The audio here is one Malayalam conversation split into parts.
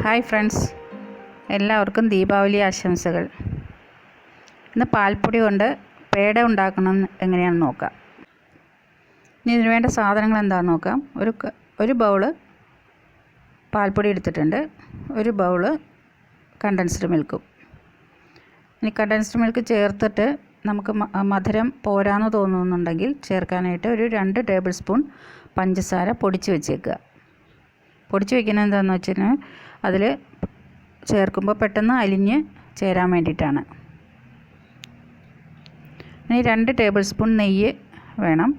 ഹായ് ഫ്രണ്ട്സ്, എല്ലാവർക്കും ദീപാവലി ആശംസകൾ. ഇന്ന് പാൽപ്പൊടി കൊണ്ട് പേട ഉണ്ടാക്കണം എങ്ങനെയാണെന്ന് നോക്കാം. ഇനി ഇതിന് വേണ്ട സാധനങ്ങൾ എന്താണെന്ന് നോക്കാം. ഒരു ബൗള് പാൽപ്പൊടി എടുത്തിട്ടുണ്ട്, ഒരു ബൗള് കണ്ടൻസ്ഡ് മിൽക്കും. ഇനി കണ്ടൻസ്ഡ് മിൽക്ക് ചേർത്തിട്ട് നമുക്ക് മധുരം പോരാന്ന് തോന്നുന്നുണ്ടെങ്കിൽ ചേർക്കാനായിട്ട് ഒരു 2 ടേബിൾ സ്പൂൺ പഞ്ചസാര പൊടിച്ച് വെച്ചേക്കുക. പൊടിച്ച് വയ്ക്കുന്നത് എന്താണെന്ന് വെച്ചാൽ അതിൽ ചേർക്കുമ്പോൾ പെട്ടെന്ന് അലിഞ്ഞ് ചേരാൻ വേണ്ടിയിട്ടാണ്. ഇനി 2 ടേബിൾ സ്പൂൺ നെയ്യ് വേണം.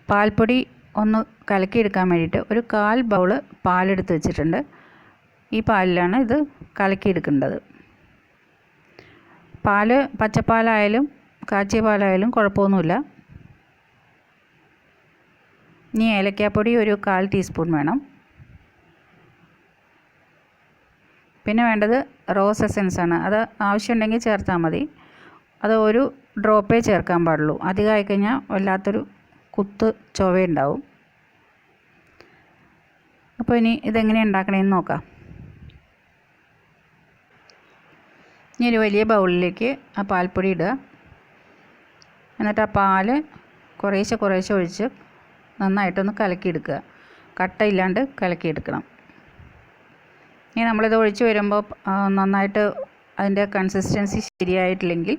പാൽപ്പൊടി ഒന്ന് കലക്കിയെടുക്കാൻ വേണ്ടിയിട്ട് ഒരു 1/4 ബൗള് പാലെടുത്ത് വെച്ചിട്ടുണ്ട്. ഈ പാലിലാണ് ഇത് കലക്കിയെടുക്കേണ്ടത്. പാല് പച്ചപ്പാലായാലും കാച്ചിയ പാലായാലും കുഴപ്പമൊന്നുമില്ല. ഇനി ഏലക്കാപ്പൊടി ഒരു 1/4 ടീസ്പൂൺ വേണം. പിന്നെ വേണ്ടത് റോസ് എസൻസ് ആണ്. അത് ആവശ്യമുണ്ടെങ്കിൽ ചേർത്താൽ മതി. അത് ഒരു ഡ്രോപ്പേ ചേർക്കാൻ പാടുള്ളൂ. അധികമായി കഴിഞ്ഞാൽ വല്ലാത്തൊരു കുത്ത് ചൊവയുണ്ടാവും. അപ്പോൾ ഇനി ഇതെങ്ങനെ ഉണ്ടാക്കണമെന്ന് നോക്കാം. ഇനി ഒരു വലിയ ബൗളിലേക്ക് ആ പാൽപ്പൊടി ഇടുക. എന്നിട്ട് ആ പാല് കുറേശ്ശെ ഒഴിച്ച് നന്നായിട്ടൊന്ന് കലക്കിയെടുക്കുക. കട്ടയില്ലാണ്ട് കലക്കിയെടുക്കണം. ഇനി നമ്മളിത് ഒഴിച്ച് വരുമ്പോൾ നന്നായിട്ട് അതിൻ്റെ കൺസിസ്റ്റൻസി ശരിയായിട്ടില്ലെങ്കിൽ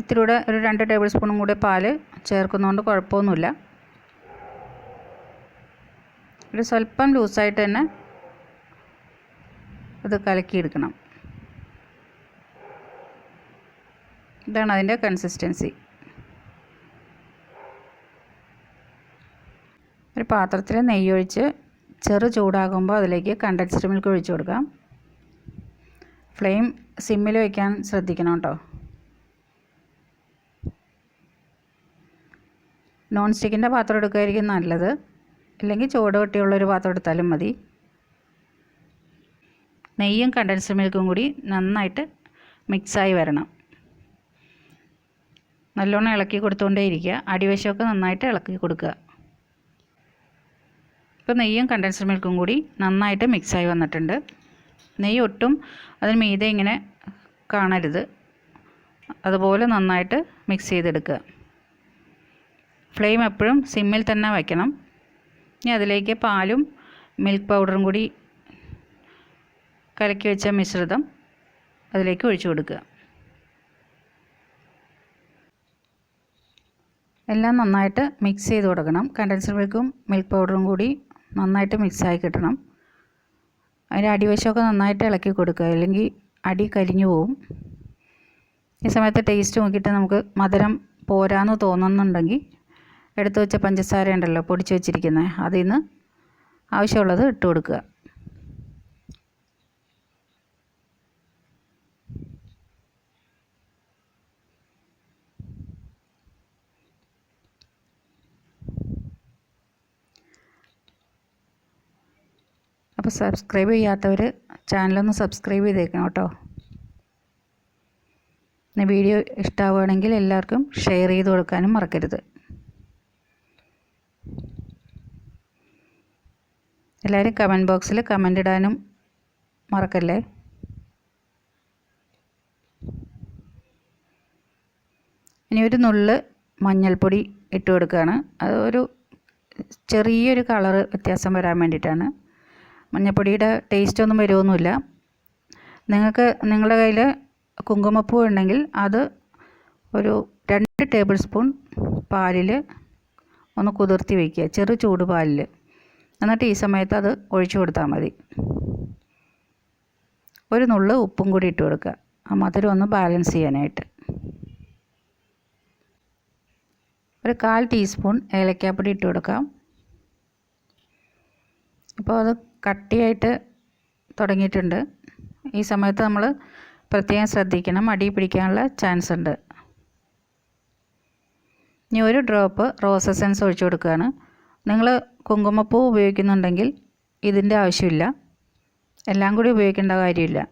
ഇത്തിരി കൂടെ ഒരു 2 ടേബിൾ സ്പൂണും കൂടെ പാല് ചേർക്കുന്നതുകൊണ്ട് കുഴപ്പമൊന്നുമില്ല. ഒരു സ്വല്പം ലൂസായിട്ട് തന്നെ ഇത് കലക്കിയെടുക്കണം. ഇതാണ് അതിൻ്റെ കൺസിസ്റ്റൻസി. ഒരു പാത്രത്തിൽ നെയ്യൊഴിച്ച് ചെറു ചൂടാകുമ്പോൾ അതിലേക്ക് കണ്ടൻസ്ഡ് മിൽക്ക് ഒഴിച്ച് കൊടുക്കാം. ഫ്ലെയിം സിമ്മിൽ വയ്ക്കാൻ ശ്രദ്ധിക്കണം കേട്ടോ. നോൺ സ്റ്റിക്കിൻ്റെ പാത്രം എടുക്കുകയായിരിക്കും നല്ലത്, ഇല്ലെങ്കിൽ ചൂട് കട്ടിയുള്ളൊരു പാത്രം എടുത്താലും മതി. നെയ്യും കണ്ടൻസ്ഡ് മിൽക്കും കൂടി നന്നായിട്ട് മിക്സായി വരണം. നല്ലോണം ഇളക്കി കൊടുത്തുകൊണ്ടേ ഇരിക്കുക. അടിവശമൊക്കെ നന്നായിട്ട് ഇളക്കി കൊടുക്കുക. ഇപ്പോൾ നെയ്യും കണ്ടൻസ്ഡ് മിൽക്കും കൂടി നന്നായിട്ട് മിക്സായി വന്നിട്ടുണ്ട്. നെയ്യ് ഒട്ടും അതിന് മീതെ ഇങ്ങനെ കാണരുത്. അതുപോലെ നന്നായിട്ട് മിക്സ് ചെയ്തെടുക്കുക. ഫ്ലെയിം എപ്പോഴും സിമ്മിൽ തന്നെ വയ്ക്കണം. ഇനി അതിലേക്ക് പാലും മിൽക്ക് പൗഡറും കൂടി കലക്കി വെച്ച മിശ്രിതം അതിലേക്ക് ഒഴിച്ചു കൊടുക്കുക. എല്ലാം നന്നായിട്ട് മിക്സ് ചെയ്ത് കൊടുക്കണം. കണ്ടൻസ്ഡ് മിൽക്കും മിൽക്ക് പൗഡറും കൂടി നന്നായിട്ട് മിക്സായി കിട്ടണം. അതിൻ്റെ അടിവശമൊക്കെ നന്നായിട്ട് ഇളക്കി കൊടുക്കുക, അല്ലെങ്കിൽ അടി കരിഞ്ഞു പോവും. ഈ സമയത്ത് ടേസ്റ്റ് നോക്കിയിട്ട് നമുക്ക് മധുരം പോരാന്ന് തോന്നുന്നുണ്ടെങ്കിൽ എടുത്തു വെച്ച പഞ്ചസാര ഉണ്ടല്ലോ പൊടിച്ച് വെച്ചിരിക്കുന്നത്, അതിൽ നിന്ന് ആവശ്യമുള്ളത് ഇട്ട് കൊടുക്കുക. അപ്പോൾ സബ്സ്ക്രൈബ് ചെയ്യാത്തവർ ചാനലൊന്ന് സബ്സ്ക്രൈബ് ചെയ്തേക്കണം കേട്ടോ. പിന്നെ വീഡിയോ ഇഷ്ടമാവുകയാണെങ്കിൽ എല്ലാവർക്കും ഷെയർ ചെയ്ത് കൊടുക്കാനും മറക്കരുത്. എല്ലാവരും കമൻറ്റ് ബോക്സിൽ കമൻ്റ് ഇടാനും മറക്കല്ലേ. ഇനി ഒരു നുള്ള് മഞ്ഞൾപ്പൊടി ഇട്ട് കൊടുക്കുകയാണ്. അത് ഒരു ചെറിയൊരു കളറ് വ്യത്യാസം വരാൻ വേണ്ടിയിട്ടാണ്. മഞ്ഞൾപ്പൊടിയുടെ ടേസ്റ്റ് ഒന്നും വരുമൊന്നുമില്ല. നിങ്ങൾക്ക് നിങ്ങളുടെ കയ്യിൽ കുങ്കുമപ്പൂ ഉണ്ടെങ്കിൽ അത് ഒരു 2 ടേബിൾ സ്പൂൺ പാലിൽ ഒന്ന് കുതിർത്തി വയ്ക്കുക, ചെറു ചൂട് പാലിൽ. എന്നിട്ട് ഈ സമയത്ത് അത് ഒഴിച്ചു കൊടുത്താൽ മതി. ഒരു നുള്ള് ഉപ്പും കൂടി ഇട്ട് കൊടുക്കുക, ആ മധുരം ഒന്ന് ബാലൻസ് ചെയ്യാനായിട്ട്. ഒരു 1/4 ടീസ്പൂൺ ഏലക്കാപ്പൊടി ഇട്ട് കൊടുക്കാം. ഇപ്പോൾ അത് കട്ടിയായിട്ട് തുടങ്ങിയിട്ടുണ്ട്. ഈ സമയത്ത് നമ്മൾ പ്രത്യേകം ശ്രദ്ധിക്കണം, അടി പിടിക്കാനുള്ള ചാൻസ് ഉണ്ട്. ഇനി ഒരു ഡ്രോപ്പ് റോസ് എസൻസ് ഒഴിച്ചു കൊടുക്കുകയാണ്. നിങ്ങൾ കുങ്കുമപ്പൂ ഉപയോഗിക്കുന്നുണ്ടെങ്കിൽ ഇതിൻ്റെ ആവശ്യമില്ല, എല്ലാം കൂടി ഉപയോഗിക്കേണ്ട കാര്യമില്ല.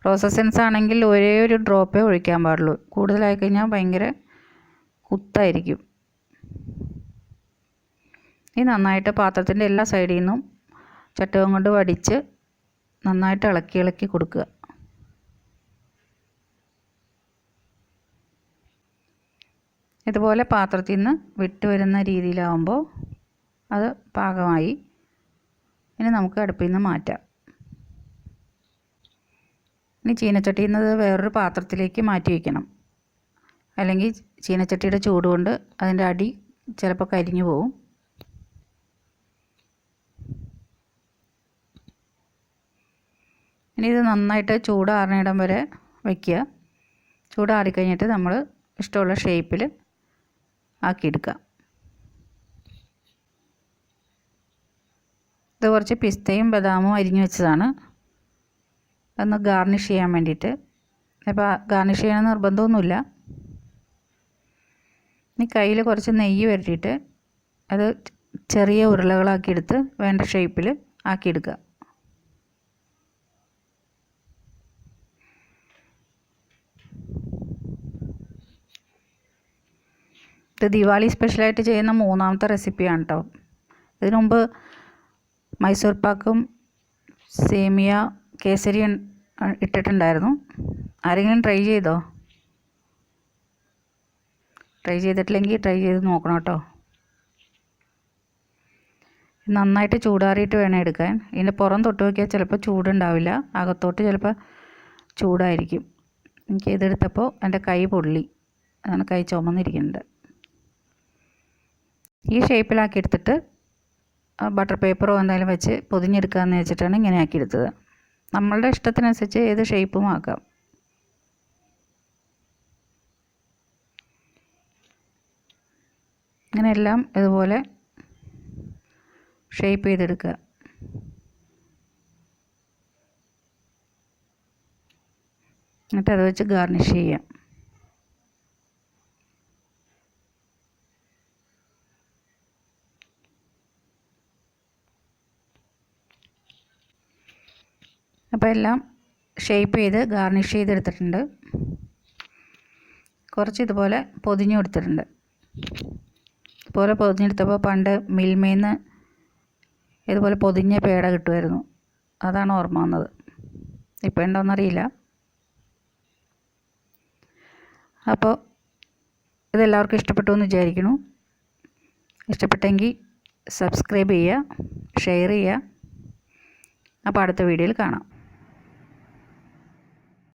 റോസ് എസൻസ് ആണെങ്കിൽ ഒരേ ഒരു ഡ്രോപ്പേ ഒഴിക്കാൻ പാടുള്ളൂ. കൂടുതലായി കഴിഞ്ഞാൽ ഭയങ്കര കുത്തായിരിക്കും. ഈ നന്നായിട്ട് പാത്രത്തിൻ്റെ എല്ലാ സൈഡിൽ നിന്നും ചട്ടുകം കൊണ്ട് വടിച്ച് നന്നായിട്ട് ഇളക്കി ഇളക്കി കൊടുക്കുക. ഇതുപോലെ പാത്രത്തിൽ നിന്ന് വിട്ട് വരുന്ന രീതിയിലാവുമ്പോൾ അത് പാകമായി. ഇനി നമുക്ക് അടുപ്പിൽ നിന്ന് മാറ്റാം. ഇനി ചീനച്ചട്ടിയിൽ നിന്ന് വേറൊരു പാത്രത്തിലേക്ക് മാറ്റി വയ്ക്കണം. അല്ലെങ്കിൽ ചീനച്ചട്ടിയുടെ ചൂട് കൊണ്ട് അതിൻ്റെ അടി ചിലപ്പോൾ കരിഞ്ഞു പോകും. ഇനി ഇത് നന്നായിട്ട് ചൂടാറിനിടം വരെ വയ്ക്കുക. ചൂടാറിക്കഴിഞ്ഞിട്ട് നമ്മൾ ഇഷ്ടമുള്ള ഷേപ്പിൽ ആക്കിയെടുക്കുക. ഇത് കുറച്ച് പിസ്തയും ബദാമും അരിഞ്ഞു വെച്ചതാണ്. അതൊന്ന് ഗാർണിഷ് ചെയ്യാൻ വേണ്ടിയിട്ട്. അപ്പോൾ ഗാർണിഷ് ചെയ്യണമെന്ന് നിർബന്ധമൊന്നുമില്ല. ഇനി കയ്യിൽ കുറച്ച് നെയ്യ് പുരട്ടിയിട്ട് അത് ചെറിയ ഉരുളകളാക്കിയെടുത്ത് വേണ്ട ഷേപ്പിൽ ആക്കിയെടുക്കുക. ഇത് ദിവാലി സ്പെഷ്യലായിട്ട് ചെയ്യുന്ന 3ാമത്തെ റെസിപ്പിയാണ് കേട്ടോ. ഇതിനു മുമ്പ് മൈസൂർ പാക്കും സേമിയ കേസരി ഇട്ടിട്ടുണ്ടായിരുന്നു. ആരെങ്കിലും ട്രൈ ചെയ്തോ? ട്രൈ ചെയ്തിട്ടില്ലെങ്കിൽ ട്രൈ ചെയ്ത് നോക്കണം കേട്ടോ. നന്നായിട്ട് ചൂടാറിയിട്ട് വേണം എടുക്കാൻ. ഇതിൻ്റെ പുറം തൊട്ട് നോക്കിയാൽ ചിലപ്പോൾ ചൂടുണ്ടാവില്ല, അകത്തോട്ട് ചിലപ്പോൾ ചൂടായിരിക്കും. എനിക്ക് ഇതെടുത്തപ്പോൾ എൻ്റെ കൈ പൊള്ളി, അതാണ് കൈ ചുമന്നിരിക്കുന്നുണ്ട്. ഈ ഷേപ്പിലാക്കി എടുത്തിട്ട് ബട്ടർ പേപ്പറോ എന്തായാലും വെച്ച് പൊതിഞ്ഞെടുക്കാമെന്ന് വെച്ചിട്ടാണ് ഇങ്ങനെ ആക്കിയെടുത്തത്. നമ്മളുടെ ഇഷ്ടത്തിനനുസരിച്ച് ഏത് ഷേപ്പും ആക്കാം. ഇങ്ങനെ എല്ലാം ഇതുപോലെ ഷേപ്പ് ചെയ്തെടുക്കുക. എന്നിട്ട് അത് വെച്ച് ഗാർണിഷ് ചെയ്യാം. അപ്പോൾ എല്ലാം ഷേപ്പ് ചെയ്ത് ഗാർണിഷ് ചെയ്തെടുത്തിട്ടുണ്ട്. കുറച്ച് ഇതുപോലെ പൊതിഞ്ഞു കൊടുത്തിട്ടുണ്ട്. ഇതുപോലെ പൊതിഞ്ഞെടുത്തപ്പോൾ പണ്ട് മിൽമേന്ന് ഇതുപോലെ പൊതിഞ്ഞ പേട കിട്ടുമായിരുന്നു. അതാണ് ഓർമ്മ വന്നത്. ഇപ്പോൾ ഉണ്ടോയെന്നറിയില്ല. അപ്പോൾ ഇതെല്ലാവർക്കും ഇഷ്ടപ്പെട്ടു എന്ന് വിചാരിക്കുന്നു. ഇഷ്ടപ്പെട്ടെങ്കിൽ സബ്സ്ക്രൈബ് ചെയ്യുക, ഷെയർ ചെയ്യുക. അപ്പോൾ അടുത്ത വീഡിയോയിൽ കാണാം.